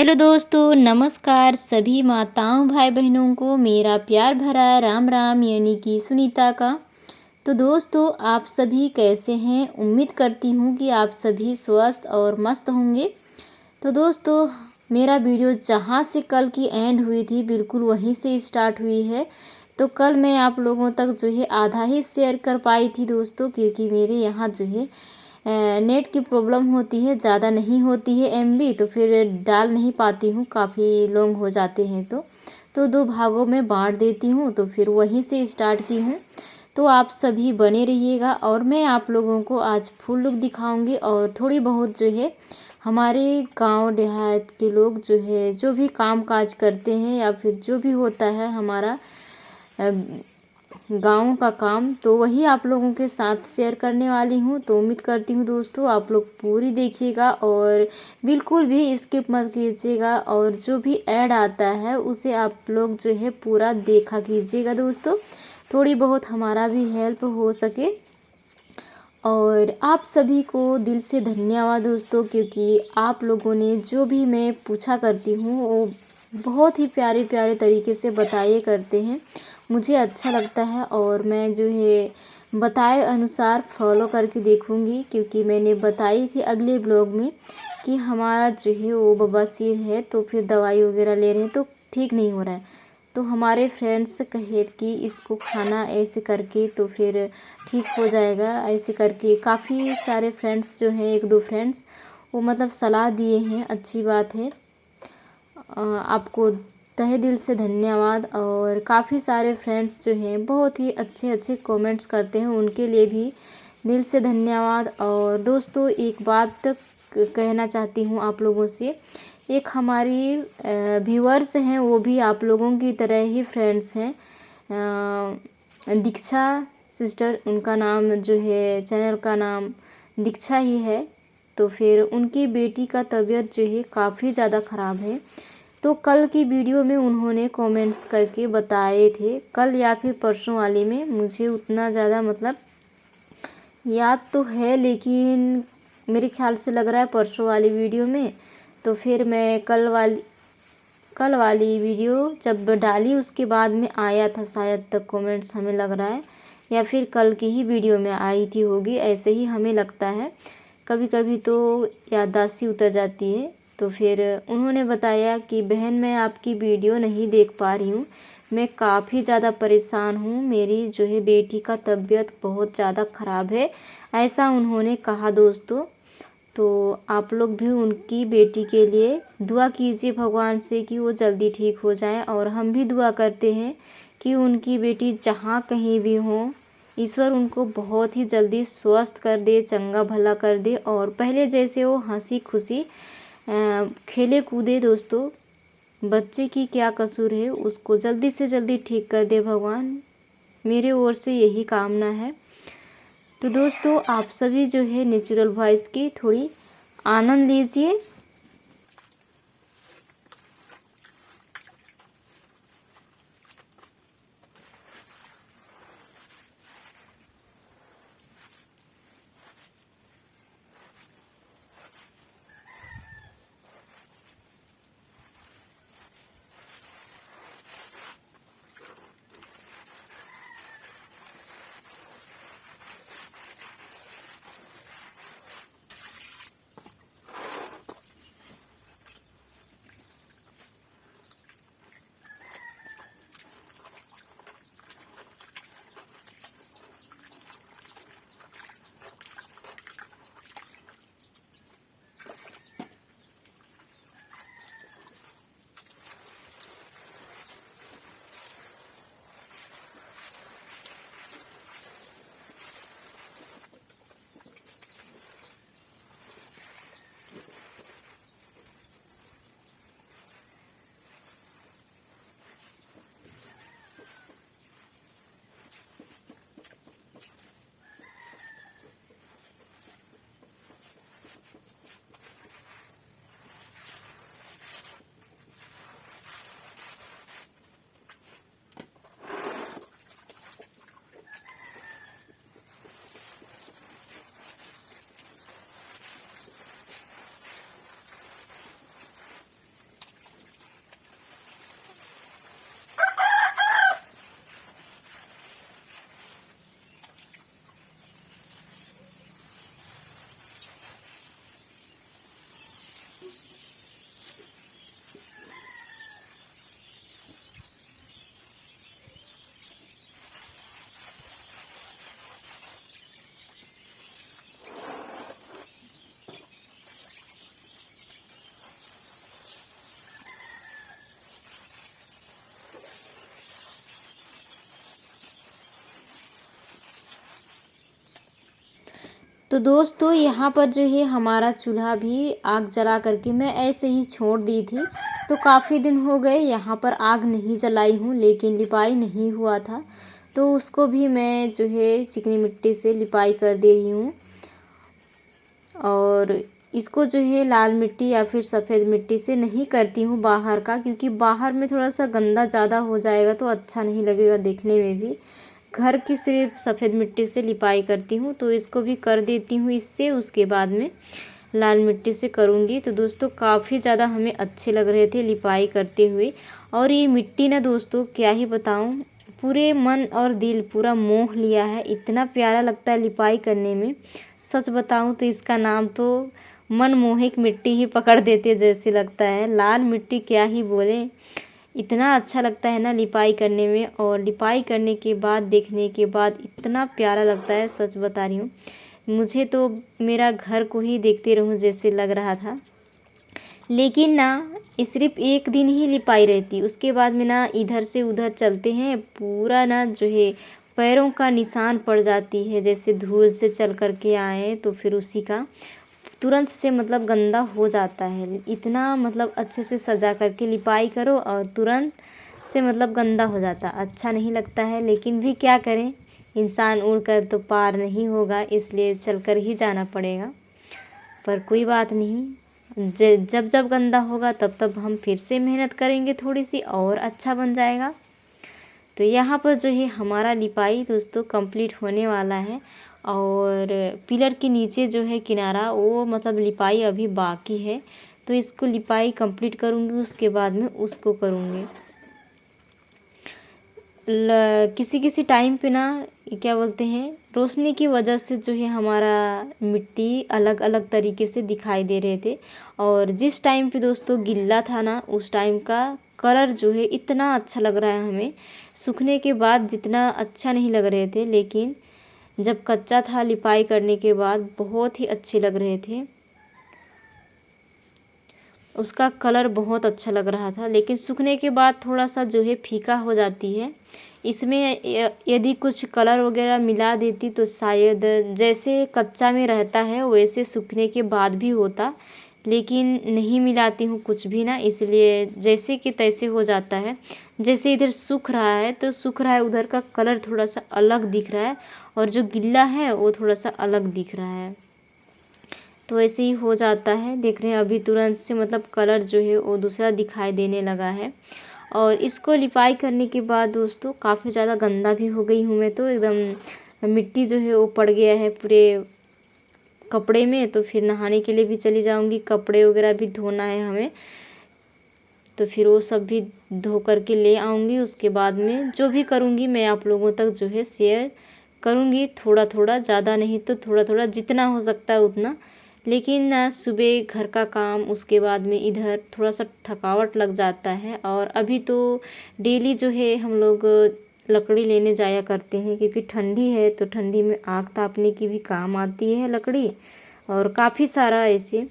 Hello दोस्तों, नमस्कार सभी माताओं भाई बहनों को मेरा प्यार भरा राम राम यानी कि सुनीता का। तो दोस्तों, आप सभी कैसे हैं? उम्मीद करती हूँ कि आप सभी स्वस्थ और मस्त होंगे। तो दोस्तों, मेरा वीडियो जहाँ से कल की एंड हुई थी बिल्कुल वहीं से स्टार्ट हुई है। तो कल मैं आप लोगों तक जो है आधा ही शेयर कर पाई थी दोस्तों, क्योंकि मेरे यहाँ जो है नेट की प्रॉब्लम होती है, ज़्यादा नहीं होती है एमबी, तो फिर डाल नहीं पाती हूँ, काफ़ी लॉन्ग हो जाते हैं तो दो भागों में बांट देती हूँ। तो फिर वहीं से स्टार्ट की हूँ। तो आप सभी बने रहिएगा और मैं आप लोगों को आज फुल लुक दिखाऊंगी और थोड़ी बहुत जो है हमारे गांव देहात के लोग जो है जो भी काम काज करते हैं या फिर जो भी होता है हमारा गाँव का काम, तो वही आप लोगों के साथ शेयर करने वाली हूँ। तो उम्मीद करती हूँ दोस्तों आप लोग पूरी देखिएगा और बिल्कुल भी स्किप मत कीजिएगा, और जो भी ऐड आता है उसे आप लोग जो है पूरा देखा कीजिएगा दोस्तों, थोड़ी बहुत हमारा भी हेल्प हो सके। और आप सभी को दिल से धन्यवाद दोस्तों, क्योंकि आप लोगों ने जो भी मैं पूछा करती हूँ वो बहुत ही प्यारे प्यारे तरीके से बताए करते हैं, मुझे अच्छा लगता है। और मैं जो है बताए अनुसार फॉलो करके देखूँगी, क्योंकि मैंने बताई थी अगले ब्लॉग में कि हमारा जो है वो बवासीर है, तो फिर दवाई वगैरह ले रहे हैं तो ठीक नहीं हो रहा है। तो हमारे फ्रेंड्स कहे कि इसको खाना ऐसे करके तो फिर ठीक हो जाएगा, ऐसे करके काफ़ी सारे फ्रेंड्स जो हैं, एक दो फ्रेंड्स वो मतलब सलाह दिए हैं, अच्छी बात है। आपको तहे दिल से धन्यवाद। और काफ़ी सारे फ्रेंड्स जो हैं बहुत ही अच्छे अच्छे कमेंट्स करते हैं, उनके लिए भी दिल से धन्यवाद। और दोस्तों, एक बात कहना चाहती हूँ आप लोगों से, एक हमारी व्यूअर्स हैं वो भी आप लोगों की तरह ही फ्रेंड्स हैं, दीक्षा सिस्टर, उनका नाम जो है चैनल का नाम दीक्षा ही है। तो फिर उनकी बेटी का तबीयत जो है काफ़ी ज़्यादा ख़राब है। तो कल की वीडियो में उन्होंने कमेंट्स करके बताए थे, कल या फिर परसों वाली में, मुझे उतना ज़्यादा मतलब याद तो है, लेकिन मेरे ख्याल से लग रहा है परसों वाली वीडियो में। तो फिर मैं कल वाली वीडियो जब डाली उसके बाद में आया था शायद तक कमेंट्स, हमें लग रहा है, या फिर कल की ही वीडियो में आई थी होगी, ऐसे ही हमें लगता है। कभी कभी तो याददाश्त ही उतर जाती है। तो फिर उन्होंने बताया कि बहन मैं आपकी वीडियो नहीं देख पा रही हूँ, मैं काफ़ी ज़्यादा परेशान हूँ, मेरी जो है बेटी का तबीयत बहुत ज़्यादा ख़राब है, ऐसा उन्होंने कहा दोस्तों। तो आप लोग भी उनकी बेटी के लिए दुआ कीजिए भगवान से कि वो जल्दी ठीक हो जाए, और हम भी दुआ करते हैं कि उनकी बेटी जहाँ कहीं भी हो, ईश्वर उनको बहुत ही जल्दी स्वस्थ कर दे, चंगा भला कर दे, और पहले जैसे वो हंसी खुशी खेले कूदे दोस्तों। बच्चे की क्या कसूर है, उसको जल्दी से जल्दी ठीक कर दे भगवान, मेरे ओर से यही कामना है। तो दोस्तों, आप सभी जो है नेचुरल वॉइस की थोड़ी आनंद लीजिए। तो दोस्तों यहाँ पर जो है हमारा चूल्हा भी आग जला करके मैं ऐसे ही छोड़ दी थी। तो काफ़ी दिन हो गए यहाँ पर आग नहीं जलाई हूँ, लेकिन लिपाई नहीं हुआ था, तो उसको भी मैं जो है चिकनी मिट्टी से लिपाई कर दे रही हूँ। और इसको जो है लाल मिट्टी या फिर सफ़ेद मिट्टी से नहीं करती हूँ बाहर का, क्योंकि बाहर में थोड़ा सा गंदा ज़्यादा हो जाएगा तो अच्छा नहीं लगेगा देखने में भी। घर की सिर्फ सफ़ेद मिट्टी से लिपाई करती हूँ, तो इसको भी कर देती हूँ इससे, उसके बाद में लाल मिट्टी से करूँगी। तो दोस्तों काफ़ी ज़्यादा हमें अच्छे लग रहे थे लिपाई करते हुए। और ये मिट्टी ना दोस्तों क्या ही बताऊँ, पूरे मन और दिल पूरा मोह लिया है, इतना प्यारा लगता है लिपाई करने में। सच बताऊँ तो इसका नाम तो मनमोहक मिट्टी ही पकड़ देते जैसे लगता है। लाल मिट्टी क्या ही बोले, इतना अच्छा लगता है ना लिपाई करने में। और लिपाई करने के बाद देखने के बाद इतना प्यारा लगता है, सच बता रही हूँ। मुझे तो मेरा घर को ही देखते रहूँ जैसे लग रहा था। लेकिन ना सिर्फ एक दिन ही लिपाई रहती, उसके बाद में ना इधर से उधर चलते हैं, पूरा ना जो है पैरों का निशान पड़ जाती है, जैसे धूल से चल कर के आए तो फिर उसी का तुरंत से मतलब गंदा हो जाता है। इतना मतलब अच्छे से सजा करके लिपाई करो और तुरंत से मतलब गंदा हो जाता, अच्छा नहीं लगता है। लेकिन भी क्या करें, इंसान उड़कर तो पार नहीं होगा, इसलिए चलकर ही जाना पड़ेगा। पर कोई बात नहीं, जब जब गंदा होगा तब तब हम फिर से मेहनत करेंगे थोड़ी सी, और अच्छा बन जाएगा। तो यहाँ पर जो है हमारा लिपाई दोस्तों कंप्लीट होने वाला है। और पिलर के नीचे जो है किनारा, वो मतलब लिपाई अभी बाकी है, तो इसको लिपाई कंप्लीट करूँगी, उसके बाद में उसको करूँगी। किसी किसी टाइम पे ना क्या बोलते हैं, रोशनी की वजह से जो है हमारा मिट्टी अलग अलग तरीके से दिखाई दे रहे थे। और जिस टाइम पे दोस्तों गिल्ला था ना, उस टाइम का कलर जो है इतना अच्छा लग रहा है हमें, सूखने के बाद जितना अच्छा नहीं लग रहे थे, लेकिन जब कच्चा था लिपाई करने के बाद बहुत ही अच्छे लग रहे थे। उसका कलर बहुत अच्छा लग रहा था, लेकिन सूखने के बाद थोड़ा सा जो है फीका हो जाती है। इसमें यदि कुछ कलर वगैरह मिला देती तो शायद जैसे कच्चा में रहता है वैसे सूखने के बाद भी होता, लेकिन नहीं मिलाती हूँ कुछ भी ना, इसलिए जैसे कि तैसे हो जाता है। जैसे इधर सूख रहा है तो सूख रहा है, उधर का कलर थोड़ा सा अलग दिख रहा है, और जो गिल्ला है वो थोड़ा सा अलग दिख रहा है। तो ऐसे ही हो जाता है, देख रहे हैं अभी तुरंत से मतलब कलर जो है वो दूसरा दिखाई देने लगा है। और इसको लिपाई करने के बाद दोस्तों काफ़ी ज़्यादा गंदा भी हो गई हूँ मैं, तो एकदम मिट्टी जो है वो पड़ गया है पूरे कपड़े में। तो फिर नहाने के लिए भी चली जाऊँगी, कपड़े वगैरह भी धोना है हमें, तो फिर वो सब भी धो करके ले आऊँगी। उसके बाद में जो भी करूँगी मैं आप लोगों तक जो है शेयर करूँगी, थोड़ा थोड़ा, ज़्यादा नहीं तो थोड़ा थोड़ा, जितना हो सकता है उतना। लेकिन ना सुबह घर का काम, उसके बाद में इधर थोड़ा सा थकावट लग जाता है। और अभी तो डेली जो है हम लोग लकड़ी लेने जाया करते हैं, क्योंकि ठंडी है तो ठंडी में आग तापने की भी काम आती है लकड़ी। और काफ़ी सारा ऐसे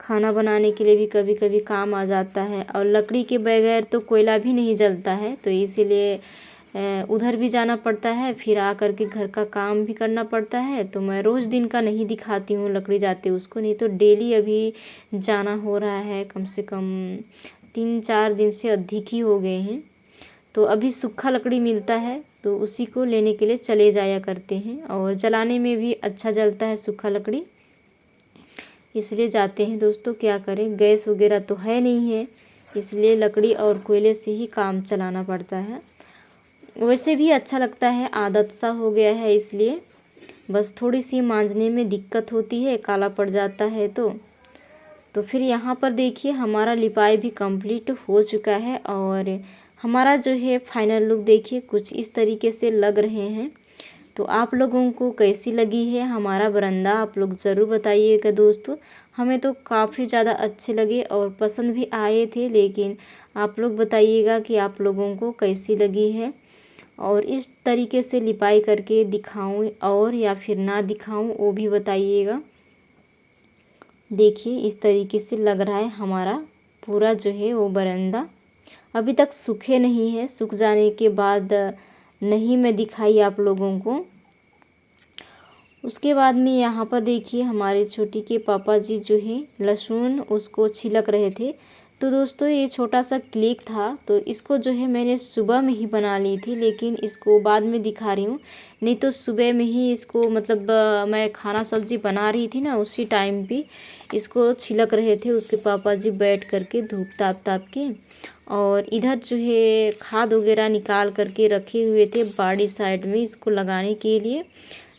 खाना बनाने के लिए भी कभी कभी काम आ जाता है। और लकड़ी के बगैर तो कोयला भी नहीं जलता है, तो इसीलिए उधर भी जाना पड़ता है, फिर आकर के घर का काम भी करना पड़ता है। तो मैं रोज़ दिन का नहीं दिखाती हूँ लकड़ी जाते उसको, नहीं तो डेली अभी जाना हो रहा है, कम से कम 3-4 दिन से अधिक ही हो गए हैं। तो अभी सूखा लकड़ी मिलता है तो उसी को लेने के लिए चले जाया करते हैं, और जलाने में भी अच्छा जलता है सूखा लकड़ी, इसलिए जाते हैं दोस्तों। क्या करें, गैस वगैरह तो है नहीं है, इसलिए लकड़ी और कोयले से ही काम चलाना पड़ता है। वैसे भी अच्छा लगता है, आदत सा हो गया है, इसलिए बस थोड़ी सी मांजने में दिक्कत होती है, काला पड़ जाता है। तो फिर यहाँ पर देखिए हमारा लिपाई भी कंप्लीट हो चुका है, और हमारा जो है फाइनल लुक देखिए कुछ इस तरीके से लग रहे हैं। तो आप लोगों को कैसी लगी है हमारा बरामदा, आप लोग ज़रूर बताइएगा दोस्तों। हमें तो काफ़ी ज़्यादा अच्छे लगे और पसंद भी आए थे, लेकिन आप लोग बताइएगा कि आप लोगों को कैसी लगी है, और इस तरीके से लिपाई करके दिखाऊं और या फिर ना दिखाऊं वो भी बताइएगा। देखिए इस तरीके से लग रहा है हमारा पूरा जो है वो बरामदा। अभी तक सूखे नहीं है, सूख जाने के बाद नहीं मैं दिखाई आप लोगों को। उसके बाद में यहाँ पर देखिए हमारे छोटी के पापा जी जो है लहसुन उसको छिलक रहे थे। तो दोस्तों ये छोटा सा क्लिक था, तो इसको जो है मैंने सुबह में ही बना ली थी, लेकिन इसको बाद में दिखा रही हूँ। नहीं तो सुबह में ही इसको मतलब मैं खाना सब्जी बना रही थी ना, उसी टाइम पे इसको छिलक रहे थे उसके पापा जी बैठ करके धूप ताप ताप के। और इधर जो है खाद वगैरह निकाल करके रखे हुए थे बाड़ी साइड में इसको लगाने के लिए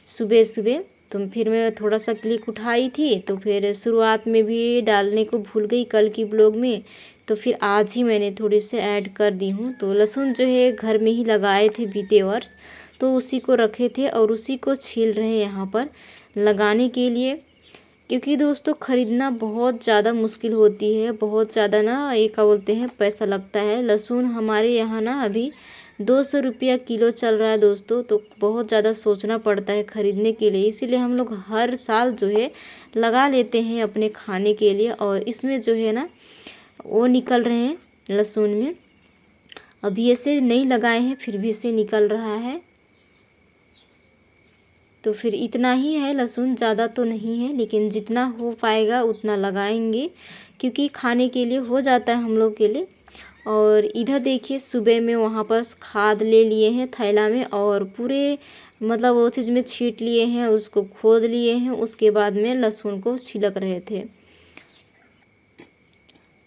सुबह सुबह। तो फिर मैं थोड़ा सा क्लिक उठाई थी, तो फिर शुरुआत में भी डालने को भूल गई कल की ब्लॉग में, तो फिर आज ही मैंने थोड़ी से ऐड कर दी हूँ। तो लहसुन जो है घर में ही लगाए थे बीते वर्ष, तो उसी को रखे थे और उसी को छील रहे हैं यहाँ पर लगाने के लिए। क्योंकि दोस्तों ख़रीदना बहुत ज़्यादा मुश्किल होती है, बहुत ज़्यादा ना ये क्या बोलते हैं पैसा लगता है। लहसुन हमारे यहाँ ना अभी 200 रुपया किलो चल रहा है दोस्तों, तो बहुत ज़्यादा सोचना पड़ता है ख़रीदने के लिए। इसीलिए हम लोग हर साल जो है लगा लेते हैं अपने खाने के लिए। और इसमें जो है ना वो निकल रहे हैं लहसुन में, अभी ऐसे नहीं लगाए हैं फिर भी से निकल रहा है। तो फिर इतना ही है लहसुन, ज़्यादा तो नहीं है, लेकिन जितना हो पाएगा उतना लगाएंगे क्योंकि खाने के लिए हो जाता है हम लोग के लिए। और इधर देखिए सुबह में वहाँ पर खाद ले लिए हैं थैला में और पूरे मतलब वो चीज़ में छीट लिए हैं, उसको खोद लिए हैं। उसके बाद में लहसुन को छिलक रहे थे।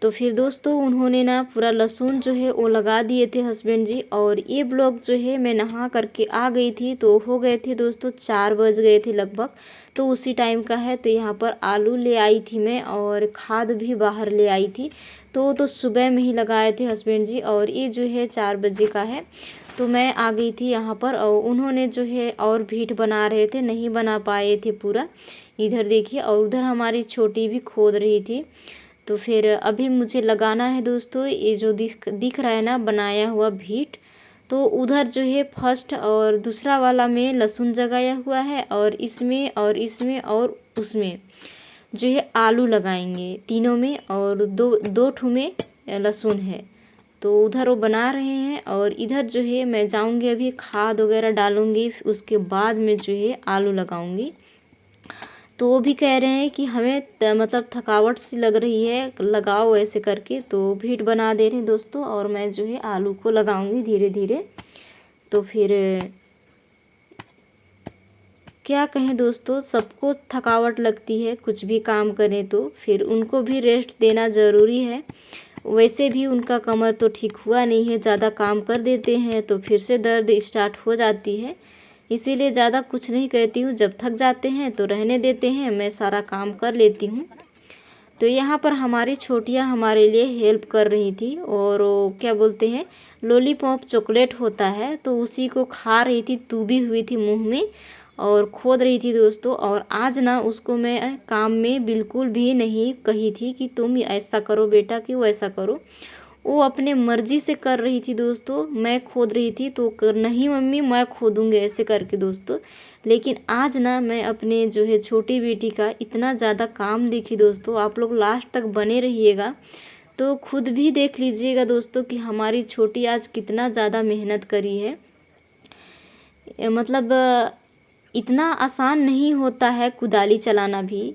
तो फिर दोस्तों उन्होंने ना पूरा लहसुन जो है वो लगा दिए थे हस्बैंड जी। और ये ब्लॉग जो है मैं नहा करके आ गई थी, तो हो गए थे दोस्तों 4 बज गए थे लगभग, तो उसी टाइम का है। तो यहाँ पर आलू ले आई थी मैं और खाद भी बाहर ले आई थी, तो सुबह में ही लगाए थे हस्बैंड जी। और ये जो है 4 बजे का है, तो मैं आ गई थी यहाँ पर और उन्होंने जो है और भीट बना रहे थे, नहीं बना पाए थे पूरा। इधर देखिए और उधर हमारी छोटी भी खोद रही थी। तो फिर अभी मुझे लगाना है दोस्तों ये जो दिख रहा है ना बनाया हुआ भीट, तो उधर जो है फर्स्ट और दूसरा वाला में लहसुन जगाया हुआ है और इसमें और उसमें जो है आलू लगाएंगे तीनों में, और दो ठू में लहसुन है। तो उधर वो बना रहे हैं और इधर जो है मैं जाऊंगी अभी खाद वगैरह डालूंगी, उसके बाद में जो है आलू लगाऊंगी। तो वो भी कह रहे हैं कि हमें मतलब थकावट सी लग रही है, लगाओ ऐसे करके। तो भीट बना दे रहे हैं दोस्तों और मैं जो है आलू को लगाऊंगी धीरे धीरे। तो फिर क्या कहें दोस्तों, सबको थकावट लगती है कुछ भी काम करें, तो फिर उनको भी रेस्ट देना ज़रूरी है। वैसे भी उनका कमर तो ठीक हुआ नहीं है, ज़्यादा काम कर देते हैं तो फिर से दर्द स्टार्ट हो जाती है। इसीलिए ज़्यादा कुछ नहीं कहती हूँ, जब थक जाते हैं तो रहने देते हैं, मैं सारा काम कर लेती हूँ। तो यहाँ पर हमारी छोटियाँ हमारे लिए हेल्प कर रही थी और वो क्या बोलते हैं लॉलीपॉप चॉकलेट होता है, तो उसी को खा रही थी, टूबी हुई थी मुंह में और खोद रही थी दोस्तों। और आज ना उसको मैं काम में बिल्कुल भी नहीं कही थी कि तुम ऐसा करो बेटा कि वैसा करो, वो अपने मर्जी से कर रही थी दोस्तों। मैं खोद रही थी तो नहीं मम्मी मैं खोदूँगी ऐसे करके दोस्तों। लेकिन आज ना मैं अपने जो है छोटी बेटी का इतना ज़्यादा काम देखी दोस्तों, आप लोग लास्ट तक बने रहिएगा तो खुद भी देख लीजिएगा दोस्तों कि हमारी छोटी आज कितना ज़्यादा मेहनत करी है। मतलब इतना आसान नहीं होता है कुदाली चलाना भी।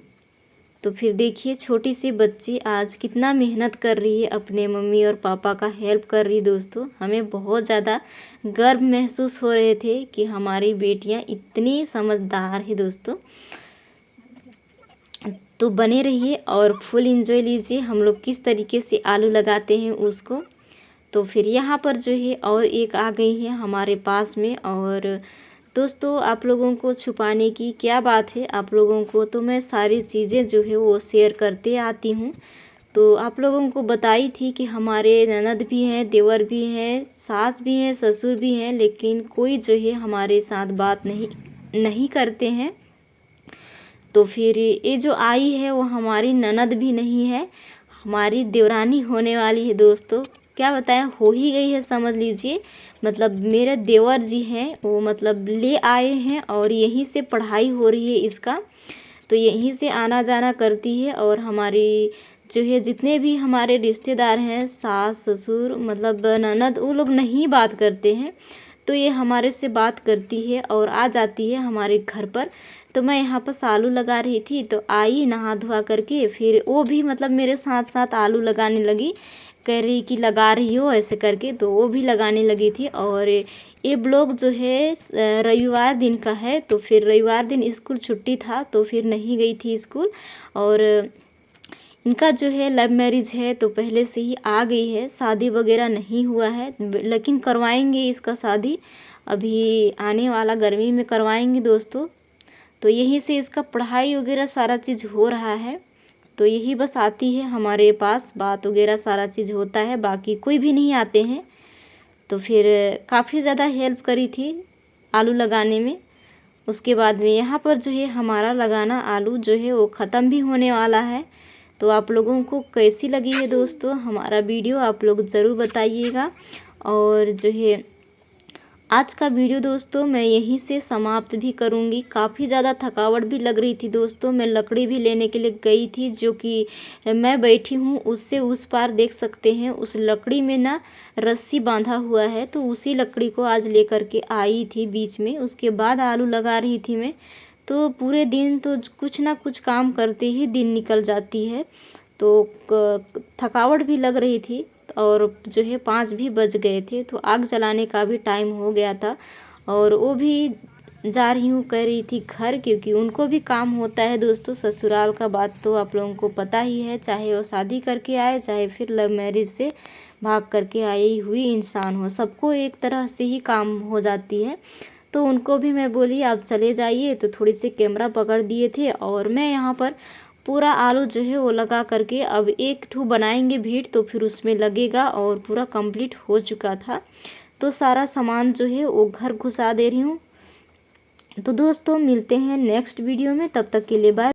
तो फिर देखिए छोटी सी बच्ची आज कितना मेहनत कर रही है, अपने मम्मी और पापा का हेल्प कर रही है दोस्तों। हमें बहुत ज़्यादा गर्व महसूस हो रहे थे कि हमारी बेटियां इतनी समझदार है दोस्तों। तो बने रहिए और फुल एंजॉय लीजिए हम लोग किस तरीके से आलू लगाते हैं उसको। तो फिर यहाँ पर जो है और एक आ गई है हमारे पास में। और दोस्तों आप लोगों को छुपाने की क्या बात है, आप लोगों को तो मैं सारी चीज़ें जो है वो शेयर करते आती हूँ। तो आप लोगों को बताई थी कि हमारे ननद भी हैं, देवर भी हैं, सास भी हैं, ससुर भी हैं, लेकिन कोई जो है हमारे साथ बात नहीं करते हैं। तो फिर ये जो आई है वो हमारी ननद भी नहीं है, हमारी देवरानी होने वाली है दोस्तों। क्या बताएं, हो ही गई है समझ लीजिए। मतलब मेरे देवर जी हैं वो मतलब ले आए हैं और यहीं से पढ़ाई हो रही है इसका, तो यहीं से आना जाना करती है। और हमारी जो है जितने भी हमारे रिश्तेदार हैं, सास ससुर मतलब ननद, वो लोग नहीं बात करते हैं, तो ये हमारे से बात करती है और आ जाती है हमारे घर पर। तो मैं यहाँ पर आलू लगा रही थी, तो आई नहा धोआ करके, फिर वो भी मतलब मेरे साथ साथ आलू लगाने लगी, कह रही कि लगा रही हो ऐसे करके, तो वो भी लगाने लगी थी। और ये ब्लॉग जो है रविवार दिन का है, तो फिर रविवार दिन स्कूल छुट्टी था, तो फिर नहीं गई थी स्कूल। और इनका जो है लव मैरिज है, तो पहले से ही आ गई है, शादी वगैरह नहीं हुआ है, लेकिन करवाएंगे इसका शादी, अभी आने वाला गर्मी में करवाएंगे दोस्तों। तो यहीं से इसका पढ़ाई वगैरह सारा चीज़ हो रहा है, तो यही बस आती है हमारे पास, बात वगैरह सारा चीज़ होता है, बाकी कोई भी नहीं आते हैं। तो फिर काफ़ी ज़्यादा हेल्प करी थी आलू लगाने में। उसके बाद में यहाँ पर जो है हमारा लगाना आलू जो है वो ख़त्म भी होने वाला है। तो आप लोगों को कैसी लगी है दोस्तों हमारा वीडियो, आप लोग ज़रूर बताइएगा। और जो है आज का वीडियो दोस्तों मैं यहीं से समाप्त भी करूंगी। काफ़ी ज़्यादा थकावट भी लग रही थी दोस्तों, मैं लकड़ी भी लेने के लिए गई थी, जो कि मैं बैठी हूँ उससे उस पार देख सकते हैं, उस लकड़ी में ना रस्सी बांधा हुआ है, तो उसी लकड़ी को आज लेकर के आई थी बीच में। उसके बाद आलू लगा रही थी मैं। तो पूरे दिन तो कुछ ना कुछ काम करते ही दिन निकल जाती है, तो थकावट भी लग रही थी। और जो है 5 भी बज गए थे, तो आग जलाने का भी टाइम हो गया था। और वो भी जा रही हूँ कह रही थी घर, क्योंकि उनको भी काम होता है दोस्तों। ससुराल का बात तो आप लोगों को पता ही है, चाहे वो शादी करके आए, चाहे फिर लव मैरिज से भाग करके आई हुई इंसान हो, सबको एक तरह से ही काम हो जाती है। तो उनको भी मैं बोली आप चले जाइए, तो थोड़ी सी कैमरा पकड़ दिए थे, और मैं यहाँ पर पूरा आलू जो है वो लगा करके अब एक ठू बनाएंगे भीड़, तो फिर उसमें लगेगा, और पूरा कंप्लीट हो चुका था। तो सारा सामान जो है वो घर घुसा दे रही हूँ। तो दोस्तों मिलते हैं नेक्स्ट वीडियो में, तब तक के लिए बाय।